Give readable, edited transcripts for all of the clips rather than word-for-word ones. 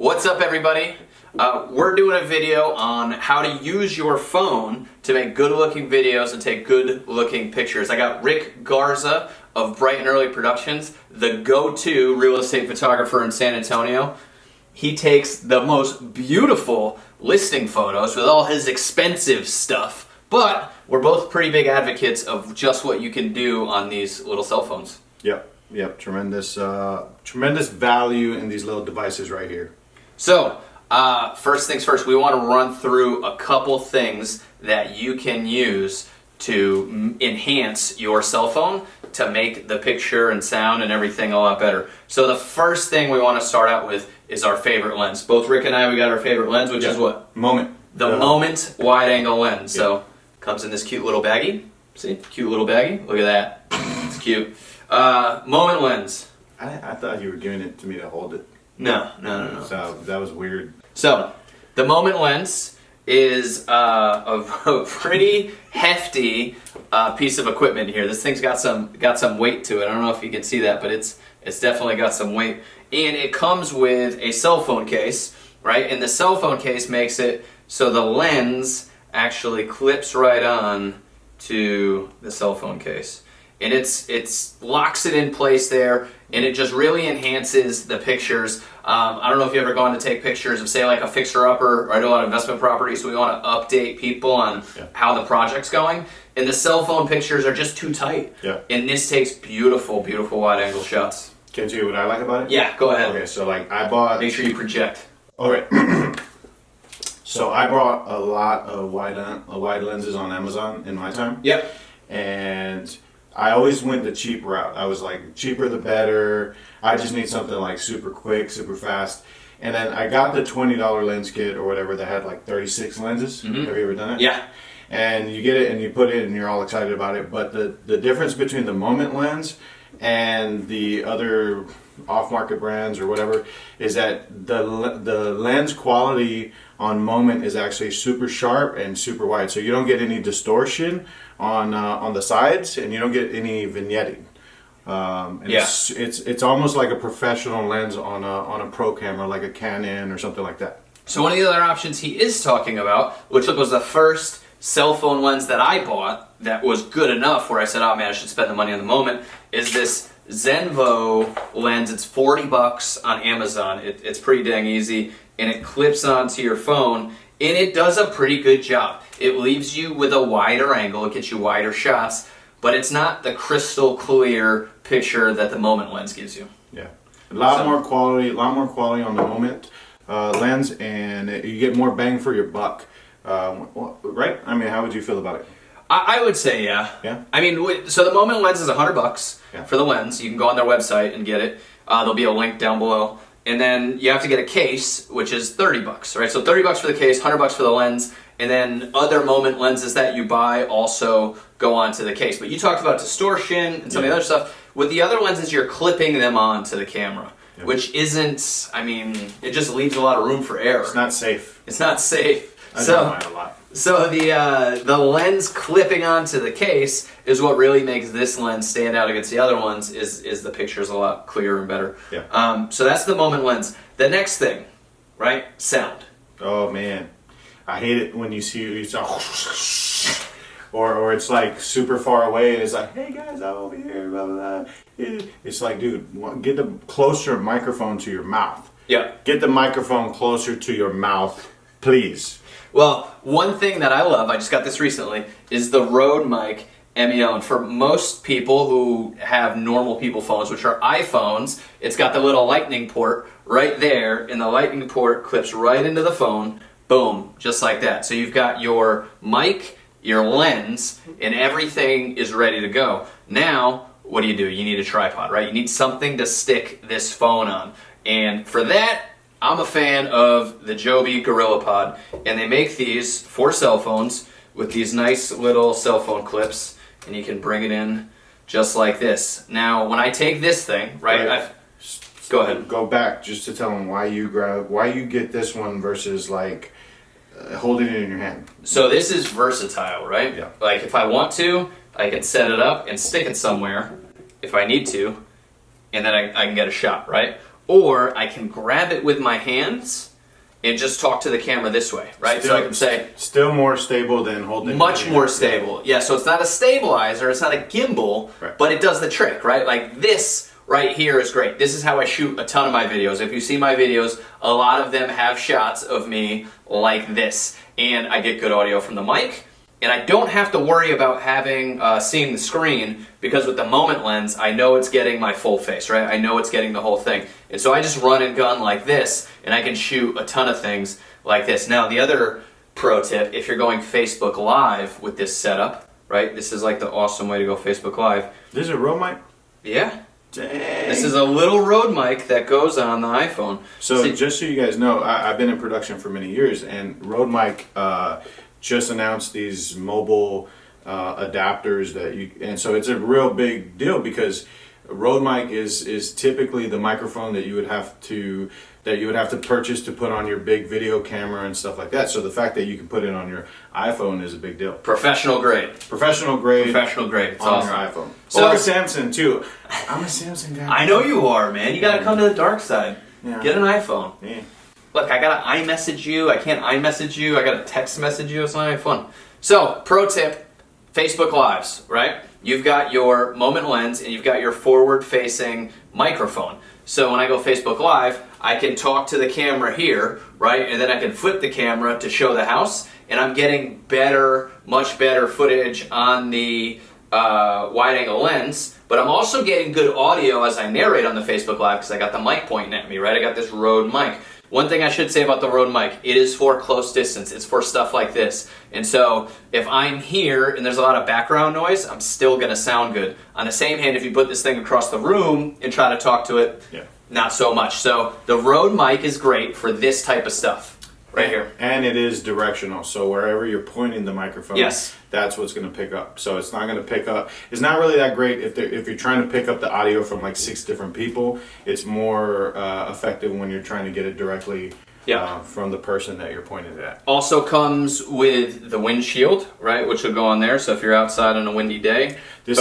What's up, everybody? We're doing a video on how to use your phone to make good-looking videos and take good-looking pictures. I got Rick Garza of Bright and Early Productions, the go-to real estate photographer in San Antonio. He takes the most beautiful listing photos with all his expensive stuff, but we're both pretty big advocates of just what you can do on these little cell phones. Yep. Tremendous value in these little devices right here. So, first things first, we want to run through a couple things that you can use to enhance your cell phone to make the picture and sound and everything a lot better. So the first thing we want to start out with is our favorite lens. Both Rick and I, we got our favorite lens, which is what? Moment. The Moment wide-angle lens. Yeah. So, comes in this cute little baggie. See? Cute little baggie. Look at that. It's cute. Moment lens. I thought you were giving it to me to hold it. No. So that was weird. So, the Moment lens is a pretty hefty piece of equipment here. This thing's got some weight to it. I don't know if you can see that, but it's definitely got some weight. And it comes with a cell phone case, right? And the cell phone case makes it so the lens actually clips right on to the cell phone case. And it's locks it in place there, and it just really enhances the pictures. I don't know if you've ever gone to take pictures of, say, like a fixer-upper. I do a lot of investment properties, so we want to update people on how the project's going. And the cell phone pictures are just too tight. Yeah. And this takes beautiful, beautiful wide-angle shots. Can I tell you what I like about it? Yeah, go ahead. Okay, so like I bought... Make sure you project. All right. So I bought a lot of wide lenses on Amazon in my time. Yep. And I always went the cheap route. I was like, cheaper the better. I just need something like super quick, super fast. And then I got the $20 lens kit or whatever that had like 36 lenses. Mm-hmm. Have you ever done it? Yeah. And you get it and you put it and you're all excited about it. But the difference between the Moment lens and the other off-market brands or whatever is that the lens quality on Moment is actually super sharp and super wide, so you don't get any distortion on the sides, and you don't get any vignetting. It's almost like a professional lens on a pro camera, like a Canon or something like that. So one of the other options he is talking about, which was the first cell phone lens that I bought that was good enough where I said, oh man, I should spend the money on the Moment, is this Zenvo lens. It's $40 on Amazon. It's pretty dang easy, and it clips onto your phone, and it does a pretty good job. It leaves you with a wider angle. It gets you wider shots, but it's not the crystal clear picture that the Moment lens gives you. Yeah, a lot more quality on the Moment lens, and you get more bang for your buck. Right? I mean, how would you feel about it? I would say yeah. Yeah. I mean, so the Moment lens is $100 for the lens. You can go on their website and get it. There'll be a link down below. And then you have to get a case, which is $30, right? So $30 for the case, $100 for the lens, and then other Moment lenses that you buy also go onto the case. But you talked about distortion and some of the other stuff. With the other lenses, you're clipping them onto the camera, which isn't, I mean, it just leaves a lot of room for error. It's not safe. It's not safe. I don't mind a lot. So the lens clipping onto the case is what really makes this lens stand out against the other ones. Is the picture's a lot clearer and better. Yeah. So that's the Moment lens. The next thing, right? Sound. Oh man, I hate it when you saw, or it's like super far away and it's like, hey guys, I'm over here, blah blah blah. It's like, dude, get the closer microphone to your mouth. Yeah. Get the microphone closer to your mouth, please. Well, one thing that I love, I just got this recently, is the Rode mic MEO. And for most people who have normal people phones, which are iPhones, it's got the little lightning port right there, and the lightning port clips right into the phone. Boom, just like that. So you've got your mic, your lens, and everything is ready to go. Now, what do? You need a tripod, right? You need something to stick this phone on. And for that, I'm a fan of the Joby GorillaPod, and they make these for cell phones with these nice little cell phone clips, and you can bring it in just like this. Now, when I take this thing, right, go ahead. Go back just to tell them why you get this one versus like holding it in your hand. So this is versatile, right? Yeah. Like if I want to, I can set it up and stick it somewhere if I need to, and then I can get a shot, right? or I can grab it with my hands and just talk to the camera this way, right? So I can say... Still more stable than holding it. Much more stable. Yeah, so it's not a stabilizer, it's not a gimbal, right, but it does the trick, right? Like this right here is great. This is how I shoot a ton of my videos. If you see my videos, a lot of them have shots of me like this. And I get good audio from the mic. And I don't have to worry about having seeing the screen, because with the moment lens, I know it's getting my full face, right? I know it's getting the whole thing. And so I just run and gun like this, and I can shoot a ton of things like this. Now, the other pro tip, if you're going Facebook Live with this setup, right? This is like the awesome way to go Facebook Live. This is a Rode mic? Yeah. Dang. This is a little Rode mic that goes on the iPhone. So just so you guys know, I've been in production for many years, and Rode mic just announced these mobile adapters that you, and so it's a real big deal, because Rode mic is typically the microphone that you would have to purchase to put on your big video camera and stuff like that. So the fact that you can put it on your iPhone is a big deal. Professional grade. Professional grade. It's on awesome. your iPhone. So, or Samsung too. I'm a Samsung guy. I know you are, man. You gotta come to the dark side. Yeah. Get an iPhone. Yeah. Look, I gotta iMessage you. I can't iMessage you. I gotta text message you. It's not any fun. So, pro tip, Facebook Lives, right? You've got your moment lens and you've got your forward-facing microphone. So when I go Facebook Live, I can talk to the camera here, right? And then I can flip the camera to show the house, and I'm getting better, much better footage on the wide-angle lens. But I'm also getting good audio as I narrate on the Facebook Live, because I got the mic pointing at me, right? I got this Rode mic. One thing I should say about the Rode mic, it is for close distance. It's for stuff like this. And so if I'm here and there's a lot of background noise, I'm still going to sound good. On the same hand, if you put this thing across the room and try to talk to it, not so much. So the Rode mic is great for this type of stuff right here. And it is directional. So wherever you're pointing the microphone, yes, that's what's going to pick up. So it's not going to pick up. It's not really that great if you're trying to pick up the audio from like 6 different people. It's more effective when you're trying to get it directly from the person that you're pointing it at. Also comes with the windshield, right, which will go on there. So if you're outside on a windy day, this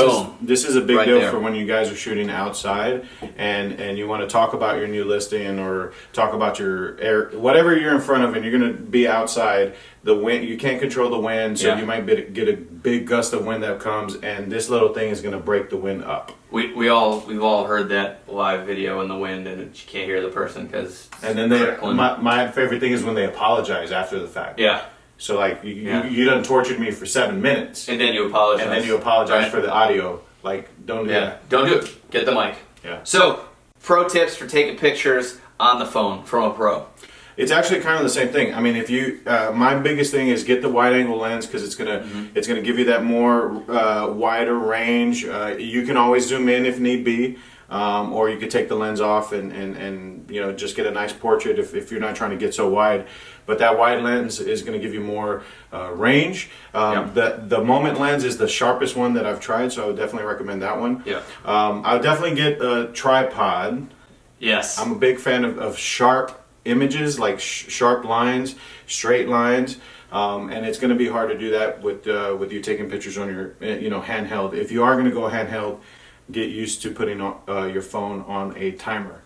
is a big right deal there. for when you guys are shooting outside and you want to talk about your new listing or talk about your air, whatever you're in front of, and you're going to be outside. The wind, you can't control the wind, so you might get a big gust of wind that comes, and this little thing is going to break the wind up. We've all heard that live video in the wind, and you can't hear the person because. And then my favorite thing is when they apologize after the fact. Yeah. So like you done tortured me for 7 minutes, and then you apologize. And then you apologize for the audio. Like, don't do that. Don't do it. Get the mic. Yeah. So, pro tips for taking pictures on the phone from a pro. It's actually kind of the same thing. I mean, if you, my biggest thing is get the wide-angle lens, because it's gonna give you that more wider range. You can always zoom in if need be, or you could take the lens off and just get a nice portrait if you're not trying to get so wide. But that wide lens is going to give you more range. The moment lens is the sharpest one that I've tried, so I would definitely recommend that one. Yeah. I would definitely get a tripod. Yes. I'm a big fan of sharp images, like sharp lines, straight lines, and it's going to be hard to do that with you taking pictures on your handheld. If you are going to go handheld, get used to putting your phone on a timer,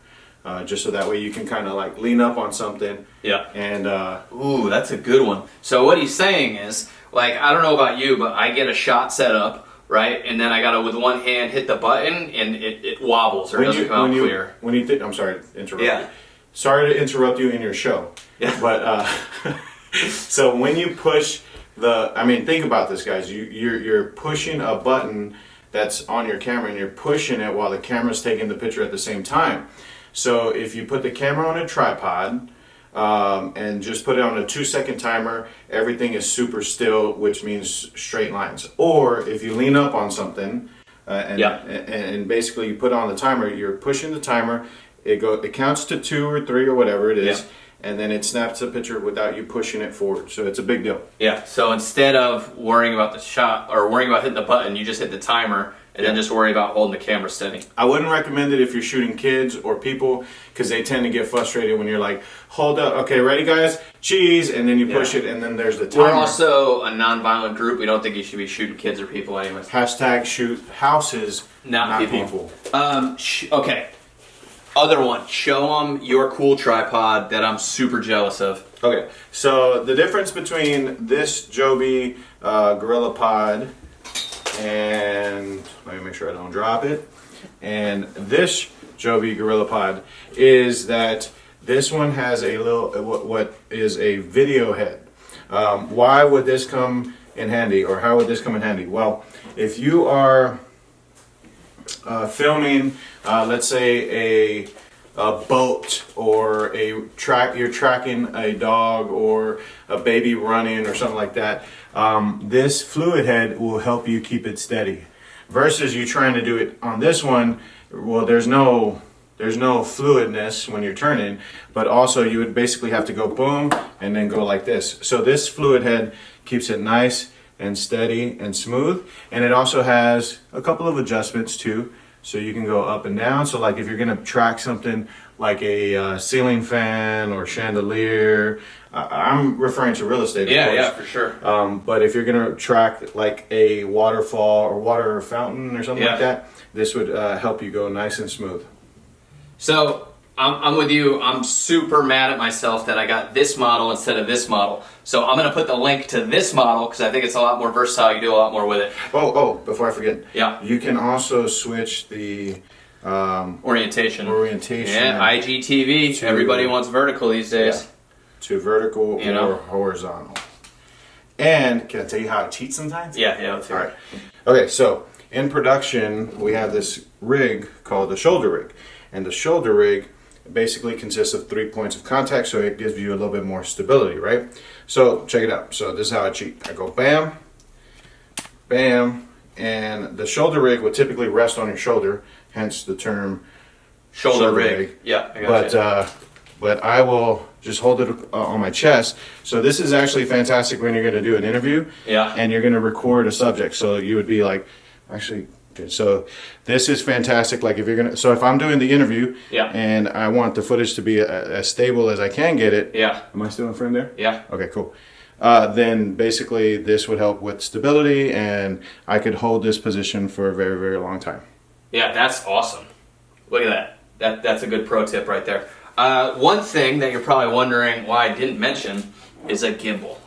just so that way you can kind of like lean up on something. Yeah. And ooh, that's a good one. So what he's saying is, like, I don't know about you, but I get a shot set up, right, and then I gotta with one hand hit the button, and it wobbles or doesn't come out clear. I'm sorry to interrupt you. Sorry to interrupt you in your show. Yeah. But so when you push think about this, guys. You're pushing a button that's on your camera, and you're pushing it while the camera's taking the picture at the same time. So if you put the camera on a tripod and just put it on a 2-second timer, everything is super still, which means straight lines. Or if you lean up on something and basically you put on the timer, you're pushing the timer. It counts to 2 or 3 or whatever it is, and then it snaps a picture without you pushing it forward. So it's a big deal. Yeah. So instead of worrying about the shot or worrying about hitting the button, you just hit the timer and then just worry about holding the camera steady. I wouldn't recommend it if you're shooting kids or people, because they tend to get frustrated when you're like, hold up, okay, ready guys, cheese, and then you push it, and then there's the timer. We're also a non-violent group. We don't think you should be shooting kids or people anyways. #shoot houses, not people. Okay. Other one, show them your cool tripod that I'm super jealous of. Okay, so the difference between this Joby Gorilla Pod and, let me make sure I don't drop it, and this Joby Gorilla Pod is that this one has a little, what is a video head. Why would this come in handy, or how would this come in handy? Well, if you are filming, let's say a boat, or you're tracking a dog or a baby running or something like that, this fluid head will help you keep it steady. Versus you trying to do it on this one, well, there's no fluidness when you're turning, but also you would basically have to go boom and then go like this. So this fluid head keeps it nice and steady and smooth, and it also has a couple of adjustments too. So you can go up and down. So like if you're gonna track something like a ceiling fan or chandelier, I'm referring to real estate, of course. Yeah, for sure. But if you're gonna track like a waterfall or water fountain or something like that, this would help you go nice and smooth. So I'm with you. I'm super mad at myself that I got this model instead of this model. So I'm going to put the link to this model because I think it's a lot more versatile. You do a lot more with it. Oh, before I forget. Yeah. You can also switch the orientation. Yeah, IGTV. Everybody wants vertical these days. Yeah. To vertical or horizontal. And can I tell you how it cheats sometimes? Yeah. Let's hear it. All right. Okay, so in production, we have this rig called the shoulder rig. And the shoulder rig basically consists of 3 points of contact, so it gives you a little bit more stability, right? So check it out. So this is how I cheat. I go bam, bam, and the shoulder rig would typically rest on your shoulder, hence the term shoulder rig. Yeah, I got you. But I will just hold it on my chest. So this is actually fantastic when you're going to do an interview. Yeah. And you're going to record a subject. So you would be like, actually. So this is fantastic. Like if you're gonna, so if I'm doing the interview, and I want the footage to be as stable as I can get it. Yeah. Am I still in frame there? Yeah. Okay, cool. Then basically this would help with stability, and I could hold this position for a very, very long time. Yeah, that's awesome. Look at that. That's a good pro tip right there. One thing that you're probably wondering why I didn't mention is a gimbal.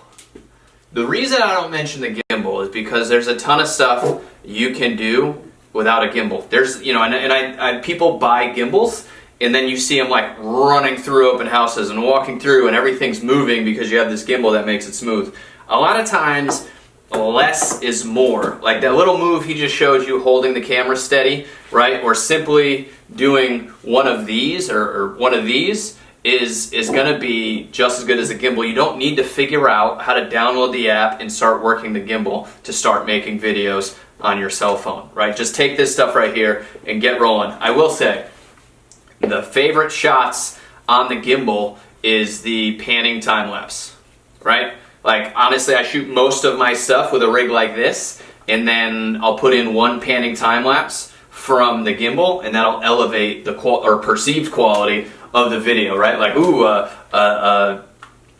The reason I don't mention the gimbal is because there's a ton of stuff you can do without a gimbal. There's, and people buy gimbals, and then you see them like running through open houses and walking through, and everything's moving because you have this gimbal that makes it smooth. A lot of times, less is more. Like that little move he just showed you, holding the camera steady, right? Or simply doing one of these or one of these is going to be just as good as a gimbal. You don't need to figure out how to download the app and start working the gimbal to start making videos on your cell phone, right? Just take this stuff right here and get rolling. I will say, the favorite shots on the gimbal is the panning time lapse, right? Like honestly, I shoot most of my stuff with a rig like this, and then I'll put in one panning time lapse from the gimbal, and that'll elevate the perceived quality of the video, right? Like, ooh, a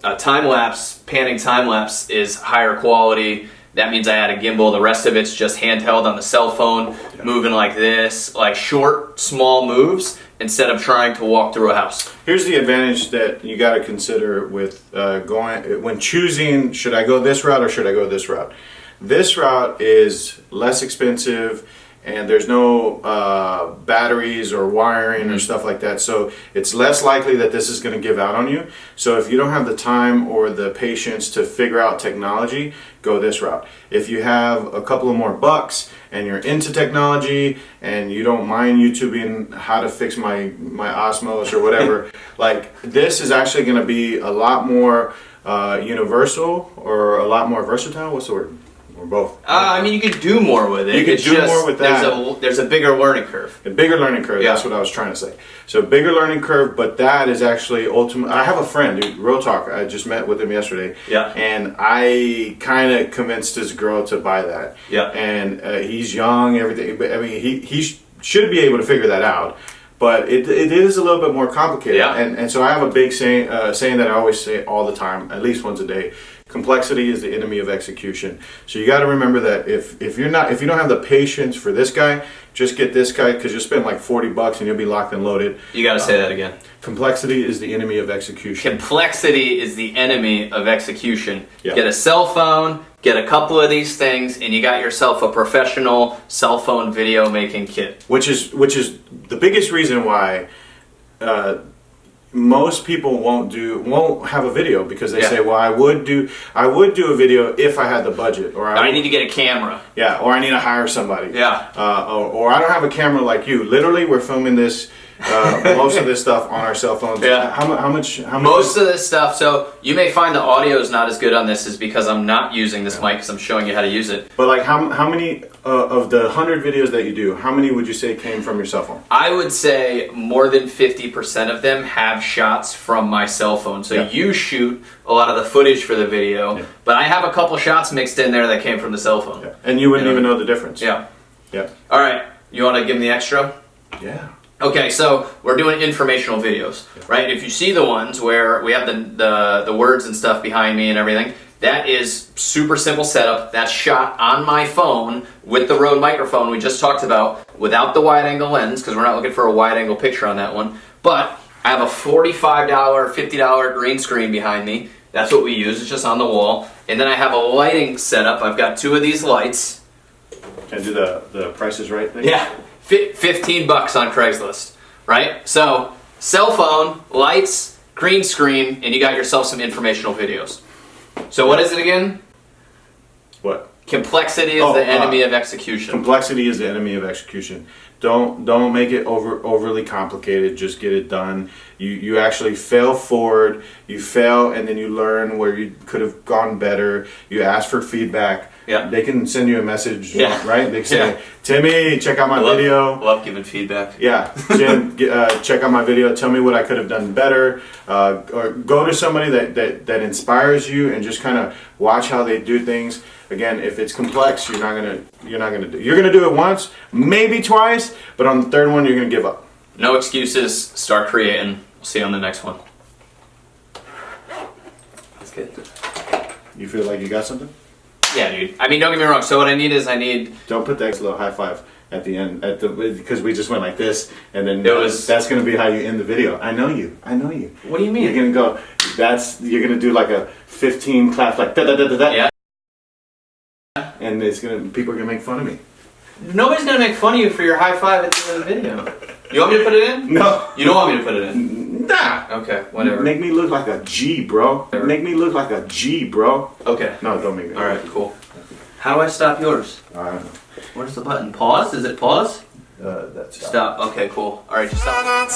time-lapse, panning time-lapse is higher quality. That means I add a gimbal. The rest of it's just handheld on the cell phone, moving like this, like short, small moves instead of trying to walk through a house. Here's the advantage that you got to consider with when choosing, should I go this route or should I go this route? This route is less expensive, and there's no batteries or wiring or stuff like that. So it's less likely that this is going to give out on you. So if you don't have the time or the patience to figure out technology, go this route. If you have a couple of more bucks and you're into technology and you don't mind YouTubing how to fix my Osmos or whatever, like this is actually going to be a lot more universal, or a lot more versatile. What's the word? Or both. I mean, you could do more with it. You could do more with that. There's a bigger learning curve. A bigger learning curve, that's what I was trying to say. So bigger learning curve, but that is actually ultimate. I have a friend, dude, real talk, I just met with him yesterday. Yeah. And I kind of convinced this girl to buy that. Yeah. And he's young, everything. But I mean, he should be able to figure that out. But it is a little bit more complicated. Yeah. And so I have a big saying that I always say all the time, at least once a day. Complexity is the enemy of execution. So you got to remember that if you don't have the patience for this guy, just get this guy, because you'll spend like $40 and you'll be locked and loaded. You got to say that again. Complexity is the enemy of execution. Complexity is the enemy of execution. Yeah. Get a cell phone, get a couple of these things, and you got yourself a professional cell phone video making kit. Which is the biggest reason why most people won't have a video, because they say, well, I would do a video if I had the budget, or I need to get a camera. Yeah, or I need to hire somebody. Yeah. Or I don't have a camera like you. Literally, we're filming this. Most of this stuff on our cell phones. Yeah. How much? Most of this stuff. So you may find the audio is not as good on this, is because I'm not using this mic, because I'm showing you how to use it. But like, how many of the 100 videos that you do, how many would you say came from your cell phone? I would say more than 50% of them have shots from my cell phone. So you shoot a lot of the footage for the video, but I have a couple shots mixed in there that came from the cell phone. Yeah. And you wouldn't even know the difference. Yeah. Yeah. All right. You want to give me the extra? Yeah. Okay, so we're doing informational videos, right? If you see the ones where we have the words and stuff behind me and everything, that is super simple setup. That's shot on my phone with the Rode microphone we just talked about, without the wide angle lens, because we're not looking for a wide angle picture on that one. But I have a $45, $50 green screen behind me. That's what we use. It's just on the wall. And then I have a lighting setup. I've got 2 of these lights. Can I do the Price is Right thing? Yeah. $15 on Craigslist, right? So, cell phone, lights, green screen, and you got yourself some informational videos. So what is it again? What? Complexity is the enemy of execution. Complexity is the enemy of execution. Don't make it overly complicated. Just get it done. You actually fail forward. You fail, and then you learn where you could have gone better. You ask for feedback. Yeah. They can send you a message, right? They can say, Yeah. Timmy, check out my video. Love giving feedback. Yeah, Jim, check out my video. Tell me what I could have done better. Or go to somebody that inspires you and just kind of watch how they do things. Again, if it's complex, you're gonna do it once, maybe twice, but on the third one, you're gonna give up. No excuses. Start creating. We'll see you on the next one. That's good. You feel like you got something? Yeah, dude. I mean, don't get me wrong. So what I need is Don't put that little high five at the end because we just went like this, and then that's gonna be how you end the video. I know you. What do you mean? You're gonna go. You're gonna do like a 15 clap, like da da da da da. Yeah. And people are gonna make fun of me. Nobody's gonna make fun of you for your high five at the end of the video. You want me to put it in? No. You don't want me to put it in? Nah. Okay, whatever. Make me look like a G, bro. Whatever. Make me look like a G, bro. Okay. No, don't make me. Alright, cool. How do I stop yours? I don't know. Where's the button? Pause? Is it pause? That's Stop. Okay, cool. Alright, just stop.